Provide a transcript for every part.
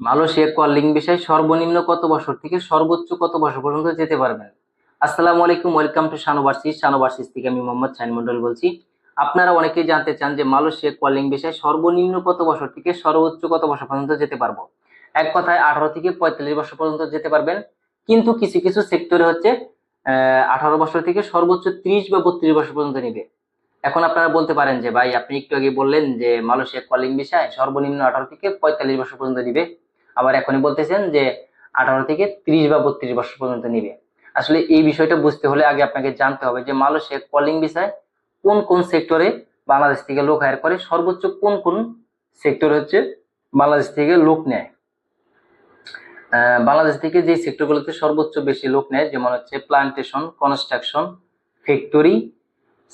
Malaysia calling ভিসায় সর্বনিম্ন কত বছর থেকে সর্বোচ্চ কত বছর পর্যন্ত যেতে পারবেন? আসসালামু আলাইকুম, ওয়েলকাম টু শানোভার্সিস থেকে আমি মোহাম্মদ শাহিন মন্ডল বলছি। আপনারা অনেকেই জানতে চান যে মালয়েশিয়া কলিং ভিসায় সর্বনিম্ন কত বছর থেকে সর্বোচ্চ কত বছর পর্যন্ত যেতে পারবো। এক কথায় 18 থেকে 45 বছর পর্যন্ত যেতে পারবেন, কিন্তু কিছু কিছু সেক্টরে হচ্ছে 18 বছর থেকে সর্বোচ্চ 30 বা 32 বছর পর্যন্ত নিবে। এখন আপনারা বলতে পারেন যে ভাই, আপনি একটু আগে বললেন যে মালয়েশিয়া কলিং ভিসায় সর্বনিম্ন 18 থেকে 45 বছর পর্যন্ত নিবে, আবার এখনই বলতেছেন যে 18 থেকে 30 বা 32 বছর পর্যন্ত নিবে। আসলে এই বিষয়টা বুঝতে হলে আগে আপনাকে জানতে হবে যে মালয়েশিয়া কলিং ভিসায় কোন কোন সেক্টরে বাংলাদেশ থেকে লোক হায়ার করে, সর্বোচ্চ কোন কোন সেক্টর হচ্ছে বাংলাদেশ থেকে লোক নেয়। বাংলাদেশ থেকে যে সেক্টরগুলোতে সর্বোচ্চ বেশি লোক নেয়, যেমন হচ্ছে plantation, construction, factory,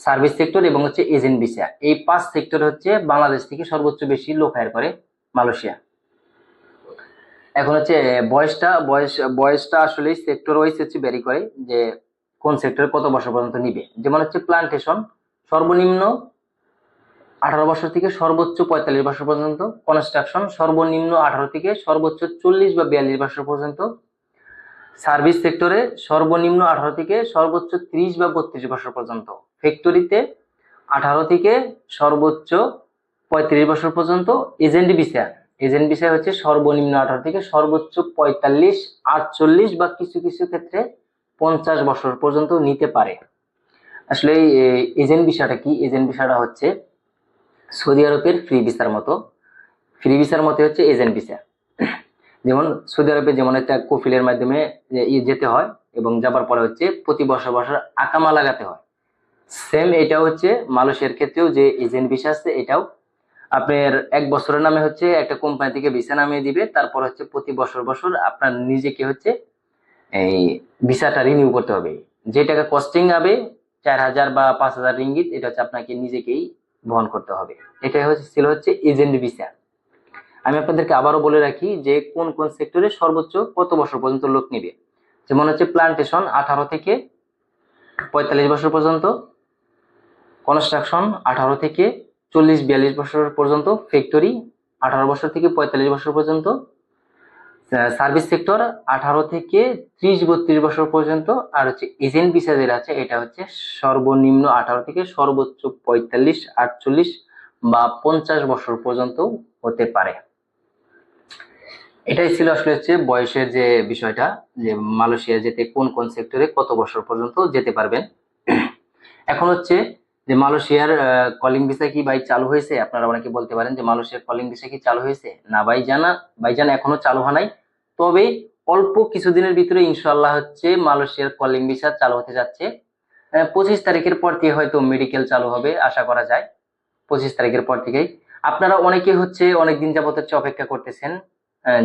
service sector এবং হচ্ছে এজেন্ট ভিসা। এই 5 সেক্টর হচ্ছে বাংলাদেশ থেকে সর্বোচ্চ বেশি লোক হায়ার করে মালয়েশিয়া। এখন হচ্ছে বয়সটা আসলে সেক্টর ওয়াইজ হচ্ছে ভ্যারি করে যে কোন সেক্টরে কত বছর পর্যন্ত নিবে। যেমন হচ্ছে প্লান্টেশন সর্বনিম্ন 18 বছর থেকে সর্বোচ্চ 45 বছর পর্যন্ত, কনস্ট্রাকশন সর্বনিম্ন 18 থেকে সর্বোচ্চ 40 বা 42 বছর পর্যন্ত, সার্ভিস সেক্টরে সর্বনিম্ন 18 থেকে সর্বোচ্চ 30 বা 32 বছর পর্যন্ত, ফ্যাক্টরিতে 18 থেকে সর্বোচ্চ 35 বছর পর্যন্ত, এজেন্ট ভিসা হচ্ছে সর্বনিম্ন 18 থেকে সর্বোচ্চ 45, 48 বা কিছু কিছু ক্ষেত্রে 50 বছর পর্যন্ত নিতে পারে। আসলে এজেন্ট ভিসাটা কি? এজেন্ট ভিসাটা হচ্ছে সৌদি আরবের ফ্রি ভিসার মতো। ফ্রি ভিসার মতো হচ্ছে এজেন্ট ভিসা। যেমন সৌদি আরবে যেমন একটা কফিলের মাধ্যমে যেতে হয় এবং যাবার পরে হচ্ছে প্রতি বছর বছর আকামা লাগাতে হয়। সেম এটা হচ্ছে মালয়েশিয়ার ক্ষেত্রেও যে এজেন্ট ভিসা আছে, এটাও আপনার 1 বছরের নামে হচ্ছে একটা কোম্পানি থেকে ভিসা নামিয়ে দিবে, তারপর হচ্ছে প্রতি বছর বছর আপনার নিজেকে হচ্ছে এই ভিসাটা রিনিউ করতে হবে। যে টাকা কস্টিং হবে 4000 বা 5000 রিঙ্গিত, এটা হচ্ছে আপনাকে নিজেকেই বহন করতে হবে। এটাই হচ্ছে এজেন্ট ভিসা। আমি আপনাদেরকে আবারও বলে রাখি যে কোন কোন সেক্টরে সর্বোচ্চ কত বছর পর্যন্ত লোক নিবে। যেমন হচ্ছে প্লান্টেশন 18 থেকে 45 বছর পর্যন্ত, কনস্ট্রাকশন 18 থেকে 40-42 বছর পর্যন্ত, ফ্যাক্টরি 18 বছর থেকে 45 বছর পর্যন্ত, সার্ভিস সেক্টর 18 থেকে 30-32 বছর পর্যন্ত, আর হচ্ছে এজেন্ট ভিসা যেটা আছে এটা হচ্ছে সর্বনিম্ন 18 থেকে সর্বোচ্চ 45, 48 বা 50 বছর পর্যন্ত হতে পারে। এটাই ছিল আসলে হচ্ছে বয়সের যে বিষয়টা, যে মালয়েশিয়া যেতে কোন কোন সেক্টরে কত বছর পর্যন্ত যেতে পারবেন। এখন হচ্ছে যে মালয়েশিয়ার কলিং ভিসা কি ভাই চালু হয়েছে? আপনারা অনেকে বলতে পারেন যে মালয়েশিয়ার কলিং ভিসা কি চালু হয়েছে? না ভাইজান এখনো চালু হয় নাই। তবে অল্প কিছুদিনের ভিতরে ইনশাআল্লাহ হচ্ছে মালয়েশিয়ার কলিং ভিসা চালু হতে যাচ্ছে। 25 তারিখের পর থেকে হয়তো মেডিকেল চালু হবে আশা করা যায়। 25 তারিখের পর থেকেই আপনারা অনেকে হচ্ছে অনেকদিন যাবত হচ্ছে অপেক্ষা করতেছেন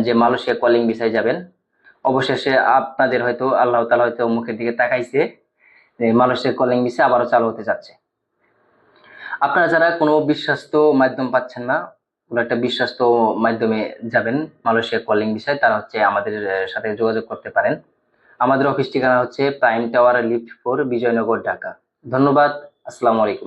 যে মালয়েশিয়া কলিং ভিসায় যাবেন। অবশেষে আপনাদের হয়তো আল্লাহ তাআলা হয়তো মুখের দিকে তাকাইছে, মালয়েশিয়া কলিং ভিসা আবারও চালু হতে যাচ্ছে। আপনারা যারা কোনো বিশ্বস্ত মাধ্যম পাচ্ছেন না, কোনো একটা বিশ্বস্ত মাধ্যমে যাবেন মালয়েশিয়া কলিং ভিসায়, তারা হচ্ছে আমাদের সাথে যোগাযোগ করতে পারেন। আমাদের অফিস ঠিকানা হচ্ছে Prime Tower lift 4, Bijoynagar, Dhaka. ধন্যবাদ। আসসালামু আলাইকুম।